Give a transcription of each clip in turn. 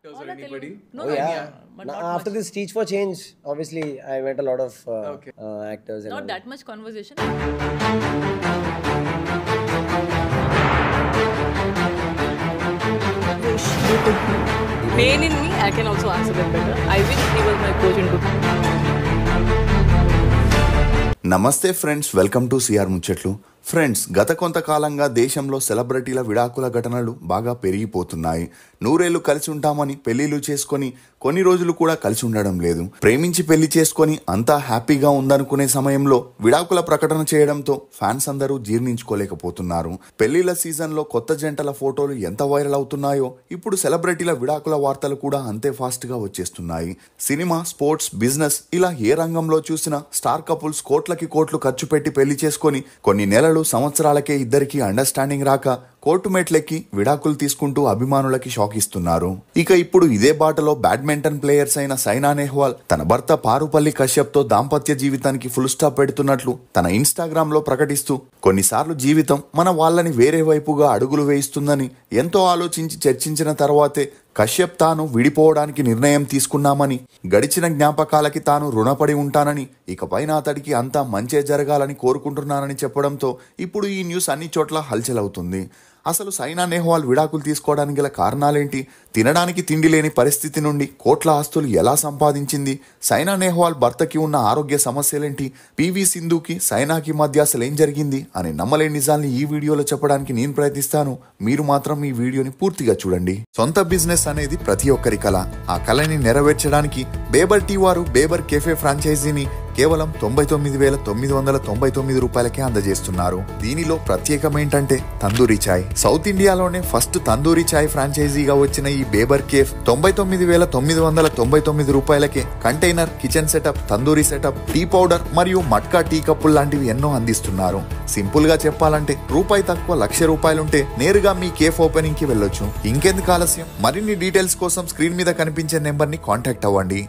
or anybody? No, Oh no, yeah. but Now, not after much. this Teach for Change, obviously I met a lot of actors. And Not all. that much conversation. Wish you could be main in me. I can also answer that better. I wish he was my coach into. నమస్తే friends, welcome to CR ముచ్చట్లు. Friends, గత కొంతకాలంగా దేశంలో సెలబ్రిటీల విడాకుల ఘటనలు బాగా పెరిగిపోతున్నాయి. నూరేళ్లు కలిసి ఉంటామని పెళ్లిళ్ళు చేసుకొని కొన్ని రోజులు కూడా కలిసి ఉండడం లేదు. ప్రేమించి పెళ్లి చేసుకొని అంతా హ్యాపీగా ఉందనుకునే సమయంలో విడాకుల ప్రకటన చేయడంతో ఫ్యాన్స్ అందరూ జీర్ణించుకోలేకపోతున్నారు. పెళ్లిళ్ల సీజన్లో కొత్త జంటల ఫోటోలు ఎంత వైరల్ అవుతున్నాయో ఇప్పుడు సెలబ్రిటీల విడాకుల వార్తలు కూడా అంతే ఫాస్ట్ గా వచ్చేస్తున్నాయి. సినిమా, స్పోర్ట్స్, బిజినెస్ ఇలా ఏ రంగంలో చూసినా స్టార్ కపుల్స్ కోట్లకి కోట్లు ఖర్చు పెట్టి పెళ్లి చేసుకొని కొన్ని నెలలు, సంవత్సరాలకే ఇద్దరికి అండర్స్టాండింగ్ రాక కోర్టు మెట్లెక్కి విడాకులు తీసుకుంటూ అభిమానులకి షాక్ ఇస్తున్నారు. ఇక ఇప్పుడు ఇదే బాటలో బ్యాడ్మింటన్ ప్లేయర్స్ అయిన సైనా నెహ్వాల్ తన భర్త పారుపల్లి కశ్యప్ తో దాంపత్య జీవితానికి ఫుల్ స్టాప్ పెడుతున్నట్లు తన ఇన్స్టాగ్రామ్ లో ప్రకటిస్తూ, కొన్నిసార్లు జీవితం మన వాళ్ళని వేరే వైపుగా అడుగులు వేయిస్తుందని ఎంతో ఆలోచించి చర్చించిన తర్వాతే కశ్యప్ తాను విడిపోవడానికి నిర్ణయం తీసుకున్నామని, గడిచిన జ్ఞాపకాలకి తాను రుణపడి ఉంటానని, ఇకపైన అతడికి అంతా మంచే జరగాలని కోరుకుంటున్నానని చెప్పడంతో ఇప్పుడు ఈ న్యూస్ అన్ని చోట్ల హల్చల్ అవుతుంది. అసలు సైనా నెహ్వాల్ విడాకులు తీసుకోవడానికి గల కారణాలేంటి? తినడానికి తిండి లేని పరిస్థితి నుండి కోట్ల ఆస్తులు ఎలా సంపాదించింది? సైనా నెహ్వాల్ భర్తకి ఉన్న ఆరోగ్య సమస్యలేంటి? పివి సింధుకి సైనాకి మధ్య అసలు ఏం జరిగింది అనే నమ్మలేని నిజాల్ని ఈ వీడియోలో చెప్పడానికి నేను ప్రయత్నిస్తాను. మీరు మాత్రం ఈ వీడియోని పూర్తిగా చూడండి. సొంత బిజినెస్ అనేది ప్రతి ఒక్కరి కల. ఆ కళని నెరవేర్చడానికి బేబర్ టీ వారు బేబర్ కెఫే ఫ్రాంచైజీని కేవలం 99,999 రూపాయలకే అందజేస్తున్నారు. దీనిలో ప్రత్యేకమేంటంటే తందూరి చాయ్. సౌత్ ఇండియాలోనే ఫస్ట్ తందూరి చాయ్ ఫ్రాంచైజీగా వచ్చిన ఈ బేబర్ కేఫ్ 99,999 రూపాయలకే container, kitchen setup, tandoori setup, tea powder మరియు మట్కా టీ కప్పులు లాంటివి ఎన్నో అందిస్తున్నారు. సింపుల్ గా చెప్పాలంటే రూపాయి తక్కువ ₹1,00,000 నేరుగా మీ కేఫ్ ఓపెనింగ్ కి వెళ్ళొచ్చు. ఇంకెందుకు ఆలస్యం? మరిన్ని డీటెయిల్స్ కోసం స్క్రీన్ మీద కనిపించే నెంబర్ ని కాంటాక్ట్ అవ్వండి.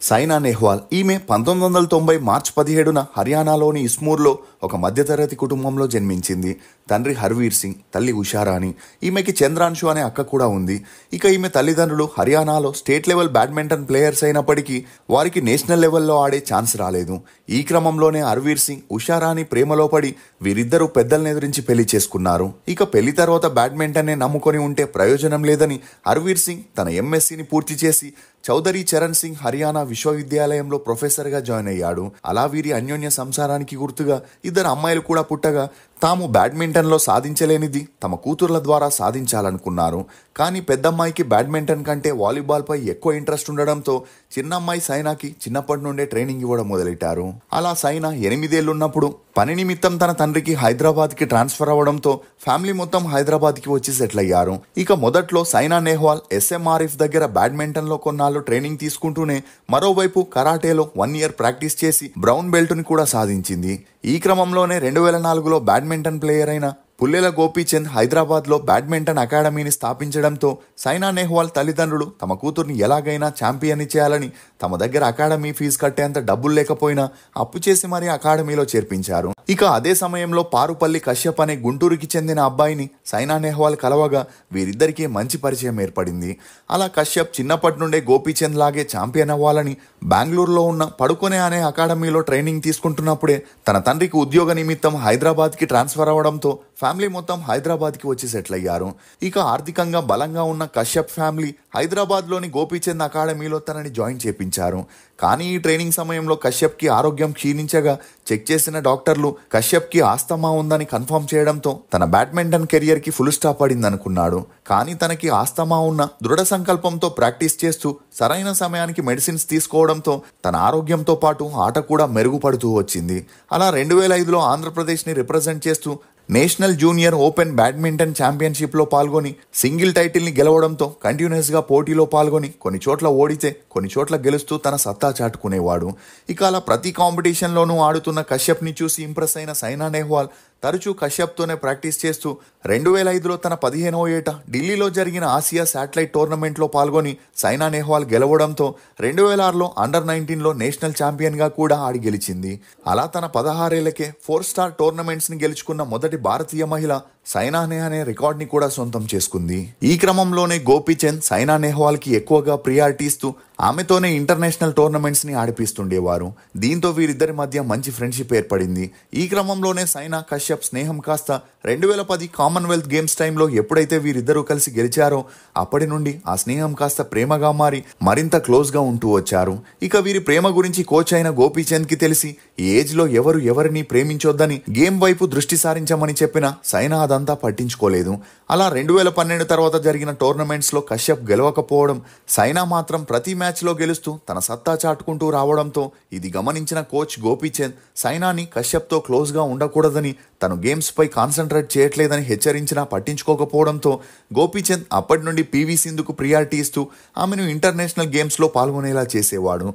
సైనా నెహ్వాల్ ఈమె 1990 మార్చి 17న హర్యానాలోని ఇస్మూర్లో ఒక మధ్యతరగతి కుటుంబంలో జన్మించింది. తండ్రి హర్వీర్ సింగ్, తల్లి ఉషారాణి. ఈమెకి చంద్రాంశు అనే అక్క కూడా ఉంది. ఇక ఈమె తల్లిదండ్రులు హర్యానాలో స్టేట్ లెవెల్ బ్యాడ్మింటన్ ప్లేయర్స్ అయినప్పటికీ వారికి నేషనల్ లెవెల్లో ఆడే ఛాన్స్ రాలేదు. ఈ క్రమంలోనే హర్వీర్ సింగ్, ఉషారాణి ప్రేమలో పడి వీరిద్దరూ పెద్దల్ని ఎదురించి పెళ్లి చేసుకున్నారు. ఇక పెళ్లి తర్వాత బ్యాడ్మింటన్నే నమ్ముకొని ఉంటే ప్రయోజనం లేదని హర్వీర్ సింగ్ తన ఎంఎస్సీని పూర్తి చేసి చౌదరి చరణ్ సింగ్ హర్యానా విశ్వవిద్యాలయంలో ప్రొఫెసర్గా జాయిన్ అయ్యాడు. అలా వీరి అన్యోన్య సంసారానికి గుర్తుగా ఇద్దరు అమ్మాయిలు కూడా పుట్టగా తాము బ్యాడ్మింటన్లో సాధించలేనిది తమ కూతుర్ల ద్వారా సాధించాలనుకున్నారు. కానీ పెద్దమ్మాయికి బ్యాడ్మింటన్ కంటే వాలీబాల్పై ఎక్కువ ఇంట్రెస్ట్ ఉండడంతో చిన్నమ్మాయి సైనాకి చిన్నప్పటి నుండే ట్రైనింగ్ ఇవ్వడం మొదలెట్టారు. అలా సైనా 8 ఏళ్లున్నప్పుడు పని నిమిత్తం తన తండ్రికి హైదరాబాద్కి ట్రాన్స్ఫర్ అవ్వడంతో ఫ్యామిలీ మొత్తం హైదరాబాద్కి వచ్చి సెటిల్ అయ్యారు. ఇక మొదట్లో సైనా నెహ్వాల్ SMRF దగ్గర బ్యాడ్మింటన్లో కొన్నాళ్ళు ట్రైనింగ్ తీసుకుంటూనే మరోవైపు కరాటేలో 1 ఇయర్ ప్రాక్టీస్ చేసి బ్రౌన్ బెల్ట్ని కూడా సాధించింది. ఈ క్రమంలోనే 2004లో బ్యాడ్మింటన్ ప్లేయర్ అయిన పుల్లెల గోపీచంద్ హైదరాబాద్లో బ్యాడ్మింటన్ అకాడమీని స్థాపించడంతో సైనా నెహ్వాల్ తల్లిదండ్రులు తమ కూతుర్ని ఎలాగైనా ఛాంపియన్ చేయాలని తమ దగ్గర అకాడమీ ఫీజు కట్టేంత డబ్బులు లేకపోయినా అప్పు చేసి మరీ అకాడమీలో చేర్పించారు. ఇక అదే సమయంలో పారుపల్లి కశ్యప్ అనే గుంటూరుకి చెందిన అబ్బాయిని సైనా నెహ్వాల్ కలవగా వీరిద్దరికీ మంచి పరిచయం ఏర్పడింది. అలా కశ్యప్ చిన్నప్పటి నుండే గోపీచంద్ లాగే ఛాంపియన్ అవ్వాలని బెంగళూరులో ఉన్న పడుకునే అనే అకాడమీలో ట్రైనింగ్ తీసుకుంటున్నప్పుడే తన తండ్రికి ఉద్యోగ నిమిత్తం హైదరాబాద్కి ట్రాన్స్ఫర్ అవ్వడంతో ఫ్యామిలీ మొత్తం హైదరాబాద్కి వచ్చి సెటిల్ అయ్యారు. ఇక ఆర్థికంగా బలంగా ఉన్న కశ్యప్ ఫ్యామిలీ హైదరాబాద్లోని గోపీచంద్ అకాడమీలో తనని జాయిన్ చేపించారు. కానీ ఈ ట్రైనింగ్ సమయంలో కశ్యప్కి ఆరోగ్యం క్షీణించగా చెక్ చేసిన డాక్టర్లు కశ్యప్కి ఆస్తమా ఉందని కన్ఫర్మ్ చేయడంతో తన బ్యాడ్మింటన్ కెరియర్కి ఫుల్ స్టాప్ పడిందనుకున్నాడు. కానీ తనకి ఆస్తమా ఉన్న దృఢ సంకల్పంతో ప్రాక్టీస్ చేస్తూ సరైన సమయానికి మెడిసిన్స్ తీసుకోవడంతో తన ఆరోగ్యంతో పాటు ఆట కూడా మెరుగుపడుతూ వచ్చింది. అలా 2005లో ఆంధ్రప్రదేశ్ని రిప్రజెంట్ చేస్తూ నేషనల్ జూనియర్ ఓపెన్ బ్యాడ్మింటన్ ఛాంపియన్షిప్లో పాల్గొని సింగిల్ టైటిల్ని గెలవడంతో కంటిన్యూస్గా పోటీలో పాల్గొని కొన్ని చోట్ల ఓడితే కొన్ని చోట్ల గెలుస్తూ తన సత్తా చాటుకునేవాడు. ఇక అలా ప్రతి కాంపిటీషన్లోనూ ఆడుతున్న కశ్యప్ని చూసి ఇంప్రెస్ అయిన సైనా నెహ్వాల్ తరచూ కశ్యప్తోనే ప్రాక్టీస్ చేస్తూ 2005లో తన 15వ ఏట ఢిల్లీలో జరిగిన ఆసియా శాటిలైట్ టోర్నమెంట్లో పాల్గొని సైనా నెహ్వాల్ గెలవడంతో 2006లో అండర్-19లో నేషనల్ ఛాంపియన్గా కూడా ఆడి గెలిచింది. అలా తన 16 ఏళ్లకే 4 స్టార్ టోర్నమెంట్స్ని గెలుచుకున్న మొదటి భారతీయ మహిళ సైనా నెహ్వాల్ రికార్డ్ ని కూడా సొంతం చేసుకుంది. ఈ క్రమంలోనే గోపీచంద్ సైనా నెహ్వాల్ కి ఎక్కువగా ప్రియారిటీ ఇస్తూ ఆమెతోనే ఇంటర్నేషనల్ టోర్నమెంట్స్ ని ఆడిపిస్తుండేవారు. దీంతో వీరిద్దరి మధ్య మంచి ఫ్రెండ్షిప్ ఏర్పడింది. ఈ క్రమంలోనే సైనా కశ్యప్ స్నేహం కాస్త 2010 కామన్వెల్త్ గేమ్స్ టైంలో ఎప్పుడైతే వీరిద్దరూ కలిసి గెలిచారో అప్పటి నుండి ఆ స్నేహం కాస్త ప్రేమగా మారి మరింత క్లోజ్ గా ఉంటూ వచ్చారు. ఇక వీరి ప్రేమ గురించి కోచ్ అయిన గోపీచంద్ కి తెలిసి ఈ ఏజ్ లో ఎవరు ఎవరిని ప్రేమించొద్దని గేమ్ వైపు దృష్టి సారించమని చెప్పిన సైనా అదంతా పట్టించుకోలేదు. అలా 2012 తర్వాత జరిగిన టోర్నమెంట్స్ లో కశ్యప్ గెలవకపోవడం, సైనా మాత్రం ప్రతి మ్యాచ్ లో గెలుస్తూ తన సత్తా చాటుకుంటూ రావడంతో ఇది గమనించిన కోచ్ గోపీచంద్ సైనాని కశ్యప్ తో క్లోజ్ గా ఉండకూడదని, తను గేమ్స్ పై కాన్సన్ట్రేట్ చేయట్లేదని హెచ్చరించినా పట్టించుకోకపోవడంతో గోపీచంద్ అప్పటి నుండి పివి సింధుకు ప్రియారిటీ ఇస్తూ ఆమెను ఇంటర్నేషనల్ గేమ్స్ లో పాల్గొనేలా చేసేవాడు.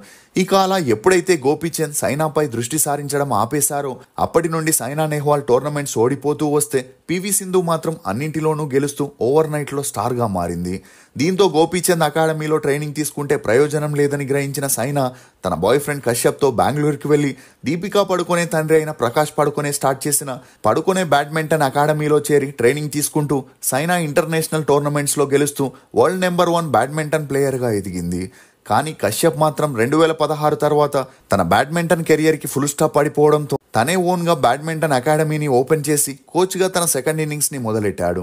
ఇక అలా ఎప్పుడైతే గోపీచంద్ సైనాపై దృష్టి సారించడం ఆపేశారో అప్పటి నుండి సైనా నెహ్వాల్ టోర్నమెంట్స్ ఓడిపోతూ వస్తే పివి సింధు మాత్రం అన్నింటిలోనూ గెలుస్తూ ఓవర్ నైట్ లో స్టార్ గా మారింది. దీంతో గోపీచంద్ అకాడమీలో ట్రైనింగ్ తీసుకుంటే ప్రయోజనం లేదని గ్రహించిన సైనా తన బాయ్ ఫ్రెండ్ కశ్యప్ తో బెంగళూరుకి వెళ్లి దీపికా పడుకొనే తండ్రి అయిన ప్రకాష్ పడుకొనే స్టార్ట్ చేసిన పడుకొనే బ్యాడ్మింటన్ అకాడమీలో చేరి ట్రైనింగ్ తీసుకుంటూ సైనా ఇంటర్నేషనల్ టోర్నమెంట్స్ లో గెలుస్తూ వరల్డ్ నెంబర్ 1 బ్యాడ్మింటన్ ప్లేయర్ గా ఎదిగింది. కానీ కశ్యప్ మాత్రం 2016 తర్వాత తన బ్యాడ్మింటన్ కెరియర్ కి ఫుల్ స్టాప్ పడిపోవడంతో తనే ఓన్ గా బ్యాడ్మింటన్ అకాడమీని ఓపెన్ చేసి కోచ్ గా తన సెకండ్ ఇన్నింగ్స్ ని మొదలెట్టాడు.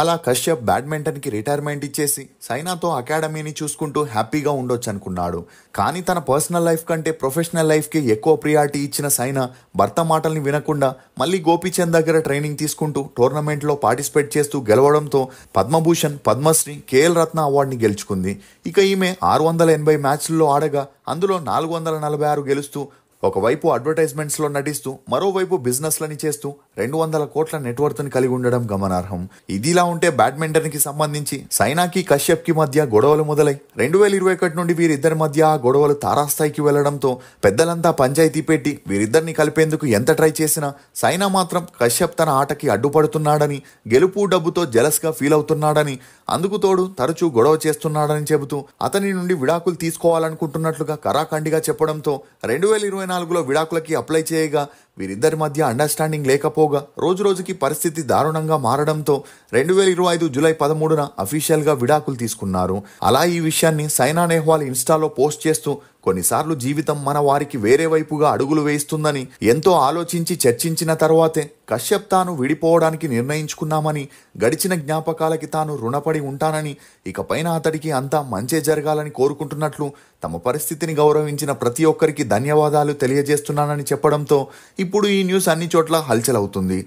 అలా కశ్యప్ బ్యాడ్మింటన్ కి రిటైర్మెంట్ ఇచ్చేసి సైనాతో అకాడమీని చూసుకుంటూ హ్యాపీగా ఉండొచ్చు అనుకున్నాడు. కానీ తన పర్సనల్ లైఫ్ కంటే ప్రొఫెషనల్ లైఫ్ కి ఎక్కువ ప్రియారిటీ ఇచ్చిన సైనా భర్త మాటల్ని వినకుండా మళ్ళీ గోపీచంద్ దగ్గర ట్రైనింగ్ తీసుకుంటూ టోర్నమెంట్ లో పార్టిసిపేట్ చేస్తూ గెలవడంతో పద్మభూషణ్, పద్మశ్రీ, కేఎల్ రత్న అవార్డుని గెలుచుకుంది. ఇక ఈమె 680 మ్యాచ్ల్లో ఆడగా అందులో 446 గెలుస్తూ ఒకవైపు అడ్వర్టైజ్మెంట్స్ లో నటిస్తూ మరోవైపు బిజినెస్ లని చేస్తూ 200 కోట్ల నెట్వర్త్ ని కలిగి ఉండడం గమనార్హం. ఇదిలా ఉంటే బ్యాడ్మింటన్ కి సంబంధించి సైనాకి కశ్యప్ కి మధ్య గొడవలు మొదలై 2021 నుండి వీరిద్దరి మధ్య ఆ గొడవలు తారాస్థాయికి వెళ్లడంతో పెద్దలంతా పంచాయతీ పెట్టి వీరిద్దరిని కలిపేందుకు ఎంత ట్రై చేసినా సైనా మాత్రం కశ్యప్ తన ఆటకి అడ్డుపడుతున్నాడని, గెలుపు డబ్బుతో జెలస్ గా ఫీల్ అవుతున్నాడని, అందుకు తోడు తరచూ గొడవ చేస్తున్నాడని చెబుతూ అతని నుండి విడాకులు తీసుకోవాలనుకుంటున్నట్లుగా కరాఖండిగా చెప్పడంతో 2024లో విడాకులకి అప్లై చేయగా వీరిద్దరి మధ్య అండర్స్టాండింగ్ లేకపోగా రోజురోజుకి పరిస్థితి దారుణంగా మారడంతో 2025 జూలై 13న అఫీషియల్ గా విడాకులు తీసుకున్నారు. అలా ఈ విషయాన్ని సైనా నెహ్వాల్ ఇన్స్టాలో పోస్ట్ చేస్తూ కొన్నిసార్లు జీవితం మన వారికి వేరే వైపుగా అడుగులు వేయిస్తుందని ఎంతో ఆలోచించి చర్చించిన తర్వాతే కశ్యప్ తాను విడిపోవడానికి నిర్ణయించుకున్నామని, గడిచిన జ్ఞాపకాలకి తాను రుణపడి ఉంటానని, ఇకపైన అతడికి అంతా మంచే జరగాలని కోరుకుంటున్నట్లు తమ పరిస్థితిని గౌరవించిన ప్రతి ఒక్కరికి ధన్యవాదాలు తెలియజేస్తున్నానని చెప్పడంతో ఇప్పుడు ఈ న్యూస్ అన్ని చోట్ల హల్చల్ అవుతుంది.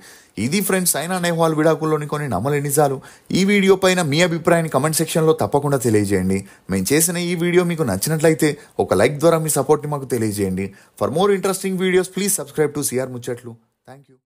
ఇది ఫ్రెండ్స్ సైనా నెహ్వాల్ విడాకుల్లోని కొన్ని నమ్మలేని నిజాలు. ఈ వీడియో పైన మీ అభిప్రాయాన్ని కమెంట్ సెక్షన్లో తప్పకుండా తెలియజేయండి. మేము చేసిన ఈ వీడియో మీకు నచ్చినట్లయితే ఒక లైక్ ద్వారా మీ సపోర్ట్ని మాకు తెలియజేయండి. For more interesting videos please subscribe to CR Muchatlu. Thank you.